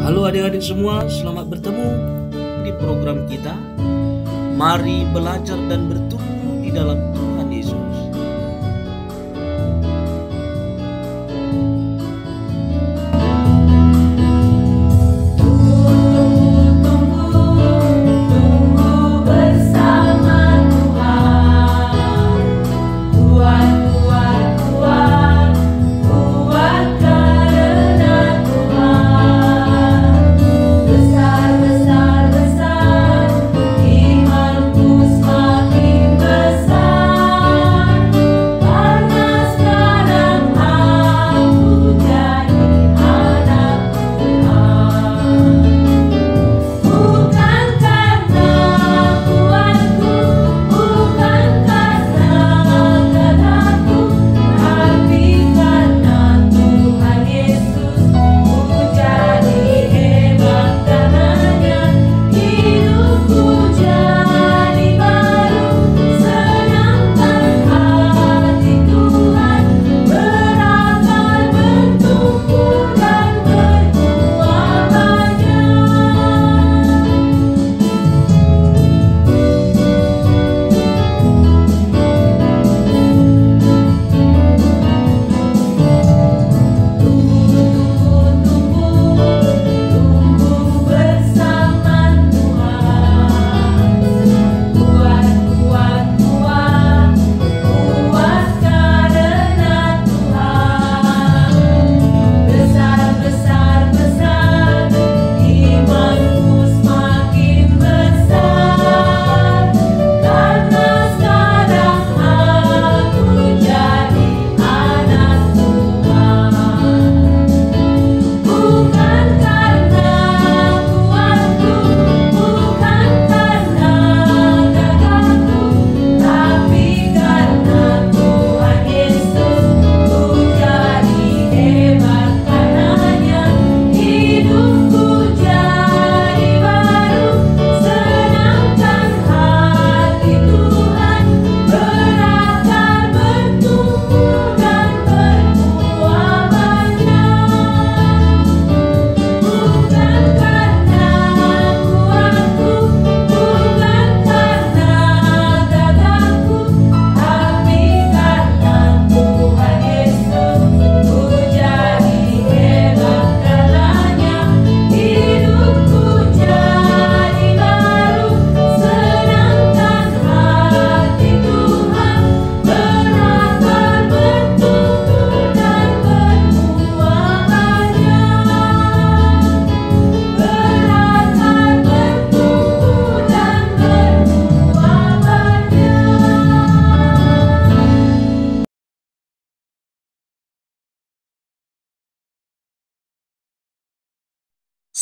Halo adik-adik semua, selamat bertemu di program kita. Mari belajar dan bertumbuh di dalam Tuhan Yesus.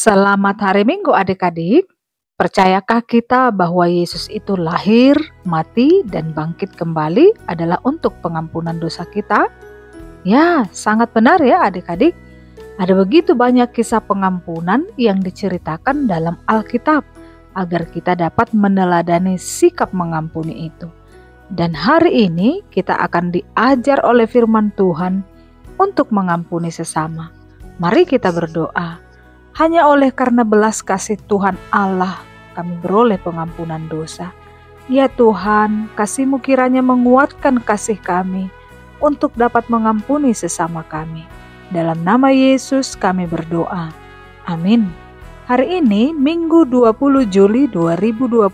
Selamat hari Minggu adik-adik. Percayakah kita bahwa Yesus itu lahir, mati, dan bangkit kembali adalah untuk pengampunan dosa kita? Ya, sangat benar ya adik-adik. Ada begitu banyak kisah pengampunan yang diceritakan dalam Alkitab agar kita dapat meneladani sikap mengampuni itu. Dan hari ini kita akan diajar oleh firman Tuhan untuk mengampuni sesama. Mari kita berdoa. Hanya oleh karena belas kasih Tuhan Allah kami beroleh pengampunan dosa. Ya Tuhan, kasih-Mu kiranya menguatkan kasih kami untuk dapat mengampuni sesama kami. Dalam nama Yesus kami berdoa. Amin. Hari ini Minggu 20 Juli 2025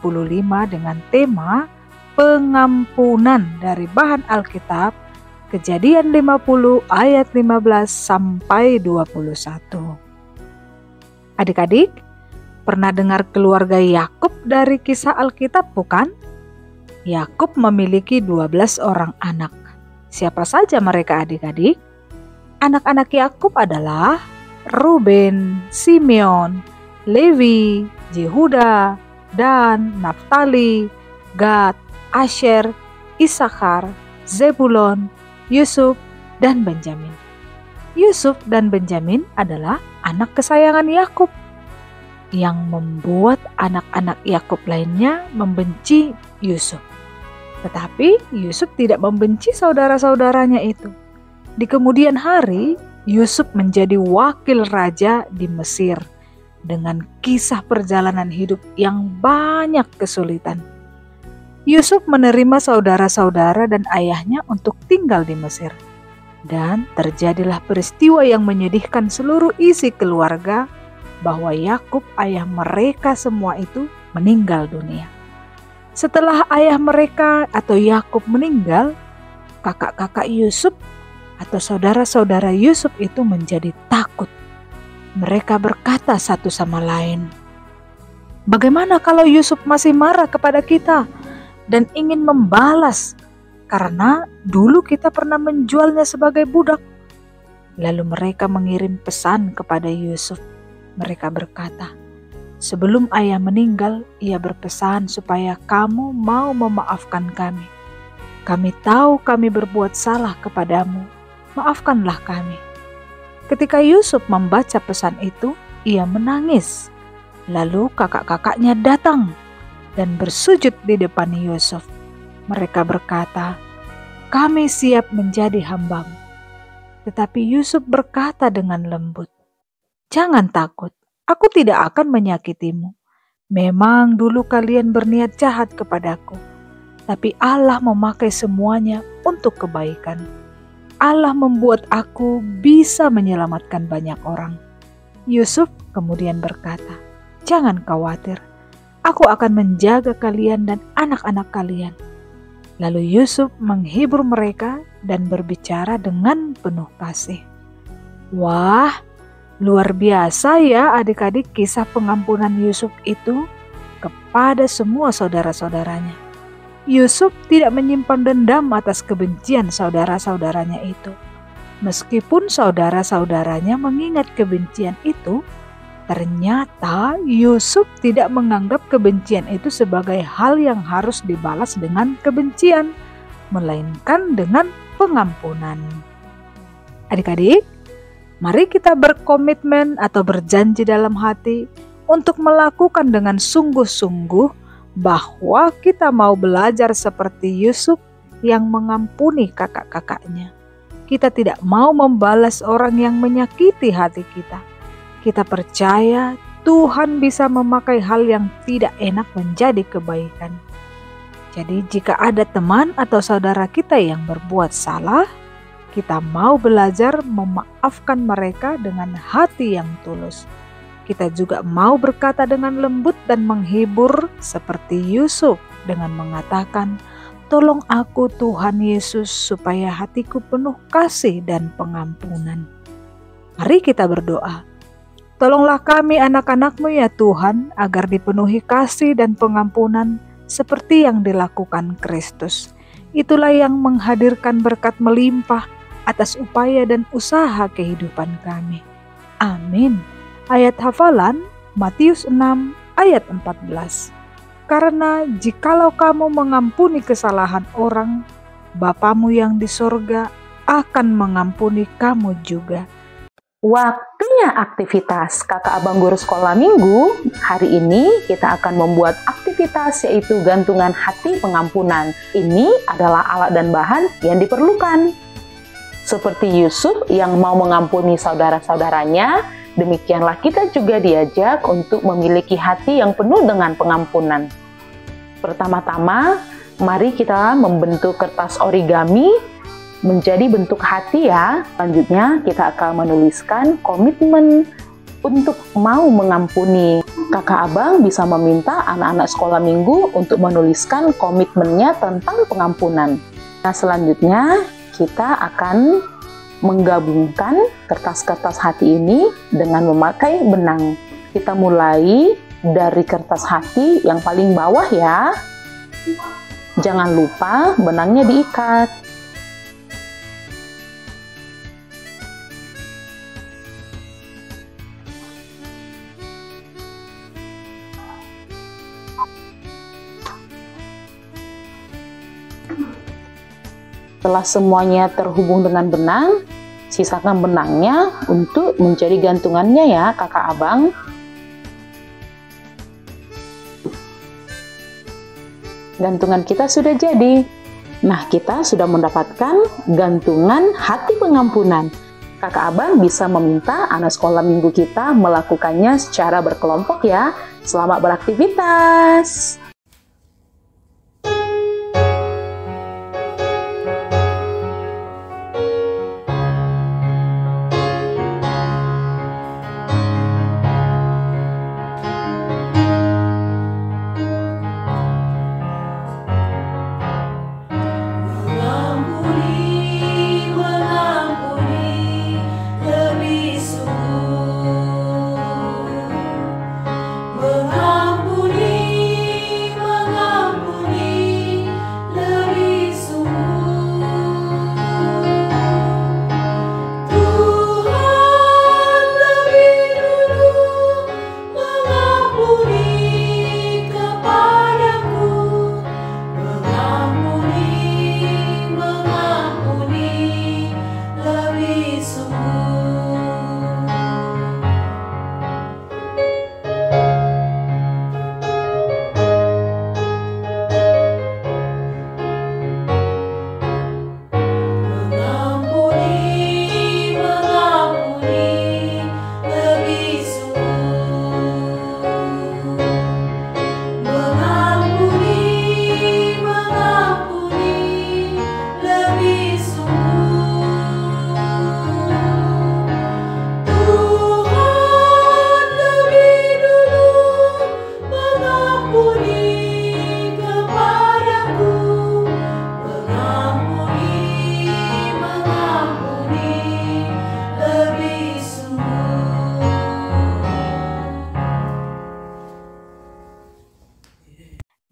dengan tema pengampunan dari bahan Alkitab Kejadian 50 ayat 15 sampai 21. Adik-adik, pernah dengar keluarga Yakub dari kisah Alkitab bukan? Yakub memiliki 12 orang anak. Siapa saja mereka adik-adik? Anak-anak Yakub adalah Ruben, Simeon, Lewi, Yehuda, Dan, Naftali, Gad, Asher, Isakar, Zebulon, Yusuf, dan Benjamin. Yusuf dan Benjamin adalah anak kesayangan Yakub yang membuat anak-anak Yakub lainnya membenci Yusuf. Tetapi Yusuf tidak membenci saudara-saudaranya itu. Di kemudian hari, Yusuf menjadi wakil raja di Mesir dengan kisah perjalanan hidup yang banyak kesulitan. Yusuf menerima saudara-saudara dan ayahnya untuk tinggal di Mesir. Dan terjadilah peristiwa yang menyedihkan seluruh isi keluarga, bahwa Yakub, ayah mereka semua itu, meninggal dunia. Setelah ayah mereka atau Yakub meninggal, kakak-kakak Yusuf atau saudara-saudara Yusuf itu menjadi takut. Mereka berkata satu sama lain, "Bagaimana kalau Yusuf masih marah kepada kita dan ingin membalas, karena dulu kita pernah menjualnya sebagai budak?" Lalu mereka mengirim pesan kepada Yusuf. Mereka berkata, "Sebelum ayah meninggal, ia berpesan supaya kamu mau memaafkan kami. Kami tahu kami berbuat salah kepadamu, maafkanlah kami." Ketika Yusuf membaca pesan itu, ia menangis. Lalu kakak-kakaknya datang dan bersujud di depan Yusuf. Mereka berkata, "Kami siap menjadi hambamu." Tetapi Yusuf berkata dengan lembut, "Jangan takut, aku tidak akan menyakitimu. Memang dulu kalian berniat jahat kepadaku, tapi Allah memakai semuanya untuk kebaikan. Allah membuat aku bisa menyelamatkan banyak orang." Yusuf kemudian berkata, "Jangan khawatir, aku akan menjaga kalian dan anak-anak kalian." Lalu Yusuf menghibur mereka dan berbicara dengan penuh kasih. Wah, luar biasa ya adik-adik kisah pengampunan Yusuf itu kepada semua saudara-saudaranya. Yusuf tidak menyimpan dendam atas kebencian saudara-saudaranya itu. Meskipun saudara-saudaranya mengingat kebencian itu, ternyata Yusuf tidak menganggap kebencian itu sebagai hal yang harus dibalas dengan kebencian, melainkan dengan pengampunan. Adik-adik, mari kita berkomitmen atau berjanji dalam hati untuk melakukan dengan sungguh-sungguh bahwa kita mau belajar seperti Yusuf yang mengampuni kakak-kakaknya. Kita tidak mau membalas orang yang menyakiti hati kita. Kita percaya Tuhan bisa memakai hal yang tidak enak menjadi kebaikan. Jadi jika ada teman atau saudara kita yang berbuat salah, kita mau belajar memaafkan mereka dengan hati yang tulus. Kita juga mau berkata dengan lembut dan menghibur seperti Yusuf dengan mengatakan, "Tolong aku Tuhan Yesus supaya hatiku penuh kasih dan pengampunan." Mari kita berdoa. Tolonglah kami anak-anak-Mu ya Tuhan, agar dipenuhi kasih dan pengampunan seperti yang dilakukan Kristus. Itulah yang menghadirkan berkat melimpah atas upaya dan usaha kehidupan kami. Amin. Ayat hafalan Matius 6 ayat 14. Karena jikalau kamu mengampuni kesalahan orang, Bapamu yang di sorga akan mengampuni kamu juga. Waktunya aktivitas kakak abang guru sekolah minggu. Hari ini kita akan membuat aktivitas yaitu gantungan hati pengampunan. Ini adalah alat dan bahan yang diperlukan. Seperti Yusuf yang mau mengampuni saudara-saudaranya, demikianlah kita juga diajak untuk memiliki hati yang penuh dengan pengampunan. Pertama-tama, mari kita membentuk kertas origami menjadi bentuk hati ya. Selanjutnya kita akan menuliskan komitmen untuk mau mengampuni. Kakak abang bisa meminta anak-anak sekolah minggu untuk menuliskan komitmennya tentang pengampunan. Nah selanjutnya kita akan menggabungkan kertas-kertas hati ini dengan memakai benang. Kita mulai dari kertas hati yang paling bawah ya. Jangan lupa benangnya diikat. Setelah semuanya terhubung dengan benang, sisakan benangnya untuk menjadi gantungannya ya kakak abang. Gantungan kita sudah jadi. Nah, kita sudah mendapatkan gantungan hati pengampunan. Kakak Abang bisa meminta anak sekolah minggu kita melakukannya secara berkelompok ya. Selamat beraktivitas!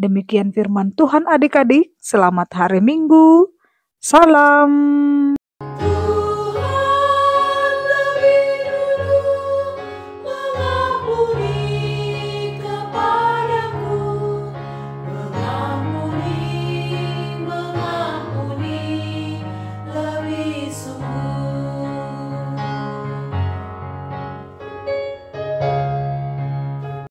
Demikian firman Tuhan adik-adik, selamat hari Minggu. Salam.